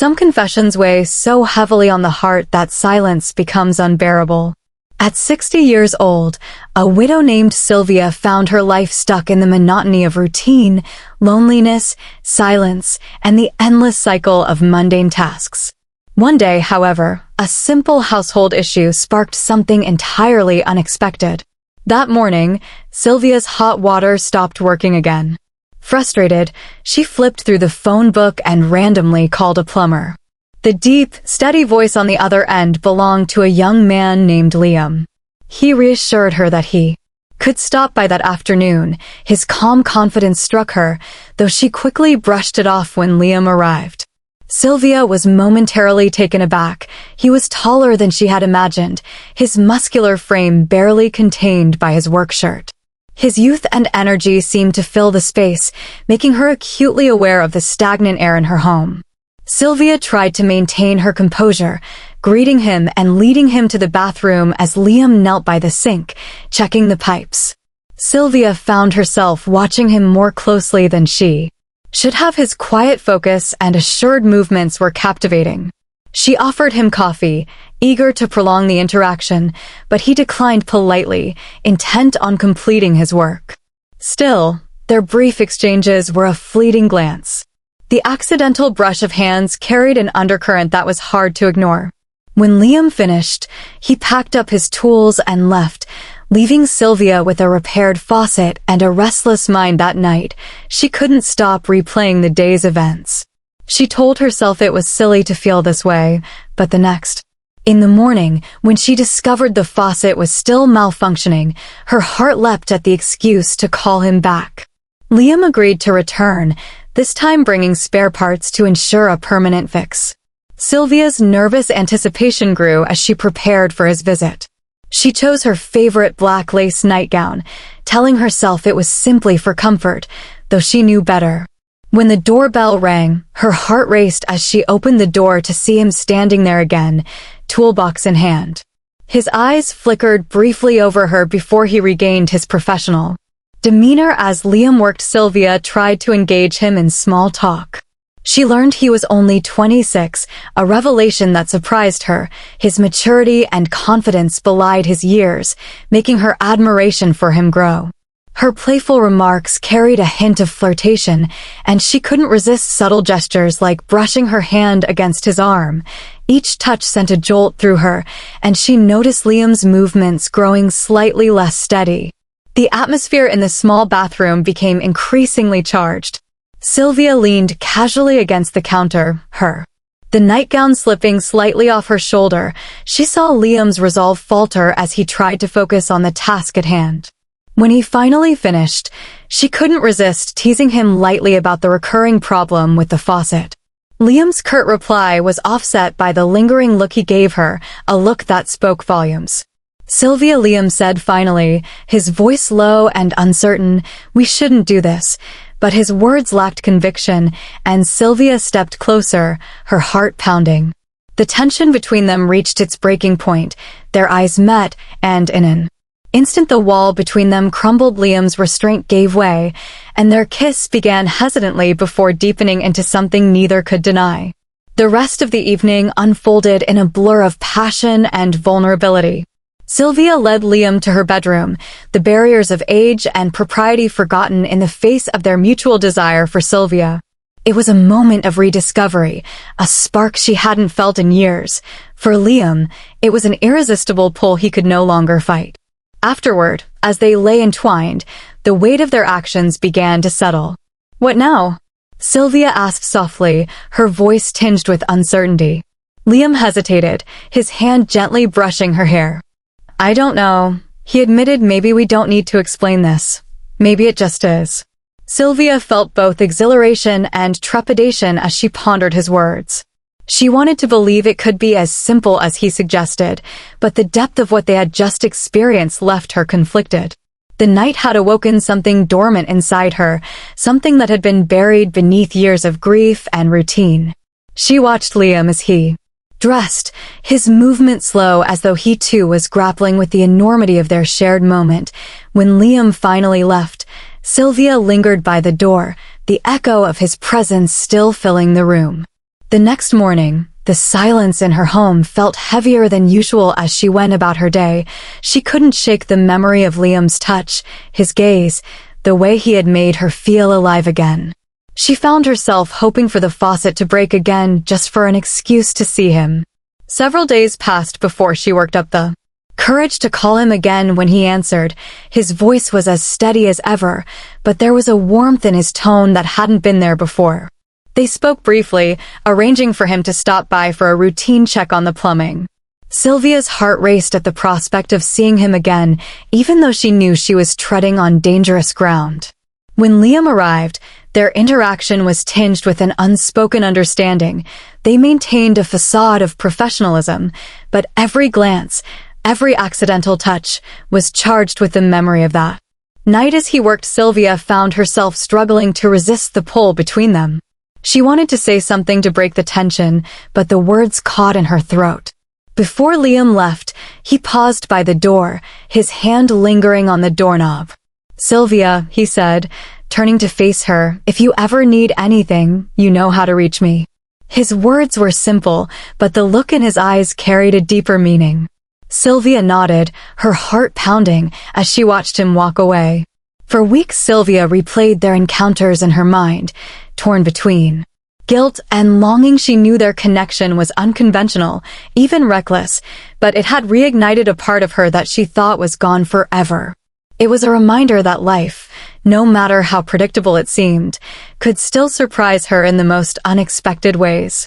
Some confessions weigh so heavily on the heart that silence becomes unbearable. At 60 years old, a widow named Sylvia found her life stuck in the monotony of routine, loneliness, silence, and the endless cycle of mundane tasks. One day, however, a simple household issue sparked something entirely unexpected. That morning, Sylvia's hot water stopped working again. Frustrated, she flipped through the phone book and randomly called a plumber. The deep, steady voice on the other end belonged to a young man named Liam. He reassured her that he could stop by that afternoon. His calm confidence struck her, though she quickly brushed it off when Liam arrived. Sylvia was momentarily taken aback. He was taller than she had imagined, his muscular frame barely contained by his work shirt. His youth and energy seemed to fill the space, making her acutely aware of the stagnant air in her home. Sylvia tried to maintain her composure, greeting him and leading him to the bathroom as Liam knelt by the sink, checking the pipes. Sylvia found herself watching him more closely than she should have. His quiet focus and assured movements were captivating. She offered him coffee, eager to prolong the interaction, but he declined politely, intent on completing his work. Still, their brief exchanges were a fleeting glance. The accidental brush of hands carried an undercurrent that was hard to ignore. When Liam finished, he packed up his tools and left, leaving Sylvia with a repaired faucet and a restless mind. That night, she couldn't stop replaying the day's events. She told herself it was silly to feel this way, but the next, in the morning, when she discovered the faucet was still malfunctioning, her heart leapt at the excuse to call him back. Liam agreed to return, this time bringing spare parts to ensure a permanent fix. Sylvia's nervous anticipation grew as she prepared for his visit. She chose her favorite black lace nightgown, telling herself it was simply for comfort, though she knew better. When the doorbell rang, her heart raced as she opened the door to see him standing there again, toolbox in hand. His eyes flickered briefly over her before he regained his professional demeanor as Liam worked. Sylvia tried to engage him in small talk. She learned he was only 26, a revelation that surprised her. His maturity and confidence belied his years, making her admiration for him grow. Her playful remarks carried a hint of flirtation, and she couldn't resist subtle gestures like brushing her hand against his arm. Each touch sent a jolt through her, and she noticed Liam's movements growing slightly less steady. The atmosphere in the small bathroom became increasingly charged. Sylvia leaned casually against the counter, the nightgown slipping slightly off her shoulder. She saw Liam's resolve falter as he tried to focus on the task at hand. When he finally finished, she couldn't resist teasing him lightly about the recurring problem with the faucet. Liam's curt reply was offset by the lingering look he gave her, a look that spoke volumes. "Sylvia," Liam said finally, his voice low and uncertain, "we shouldn't do this." But his words lacked conviction, and Sylvia stepped closer, her heart pounding. The tension between them reached its breaking point. Their eyes met, and in an instant the wall between them crumbled. Liam's restraint gave way, and their kiss began hesitantly before deepening into something neither could deny. The rest of the evening unfolded in a blur of passion and vulnerability. Sylvia led Liam to her bedroom, the barriers of age and propriety forgotten in the face of their mutual desire for Sylvia. It was a moment of rediscovery, a spark she hadn't felt in years. For Liam, it was an irresistible pull he could no longer fight. Afterward, as they lay entwined, the weight of their actions began to settle. "What now?" Sylvia asked softly, her voice tinged with uncertainty. Liam hesitated, his hand gently brushing her hair. "I don't know," he admitted. "Maybe we don't need to explain this. Maybe it just is." Sylvia felt both exhilaration and trepidation as she pondered his words. She wanted to believe it could be as simple as he suggested, but the depth of what they had just experienced left her conflicted. The night had awoken something dormant inside her, something that had been buried beneath years of grief and routine. She watched Liam as he dressed, his movement slow as though he too was grappling with the enormity of their shared moment. When Liam finally left, Sylvia lingered by the door, the echo of his presence still filling the room. The next morning, the silence in her home felt heavier than usual as she went about her day. She couldn't shake the memory of Liam's touch, his gaze, the way he had made her feel alive again. She found herself hoping for the faucet to break again just for an excuse to see him. Several days passed before she worked up the courage to call him again. When he answered, his voice was as steady as ever, but there was a warmth in his tone that hadn't been there before. They spoke briefly, arranging for him to stop by for a routine check on the plumbing. Sylvia's heart raced at the prospect of seeing him again, even though she knew she was treading on dangerous ground. When Liam arrived, their interaction was tinged with an unspoken understanding. They maintained a facade of professionalism, but every glance, every accidental touch, was charged with the memory of that night. As he worked, Sylvia found herself struggling to resist the pull between them. She wanted to say something to break the tension, but the words caught in her throat. Before Liam left, he paused by the door, his hand lingering on the doorknob. "Sylvia," he said, turning to face her, "if you ever need anything, you know how to reach me." His words were simple, but the look in his eyes carried a deeper meaning. Sylvia nodded, her heart pounding as she watched him walk away. For weeks Sylvia replayed their encounters in her mind, torn between guilt and longing. She knew their connection was unconventional, even reckless, but it had reignited a part of her that she thought was gone forever. It was a reminder that life, no matter how predictable it seemed, could still surprise her in the most unexpected ways.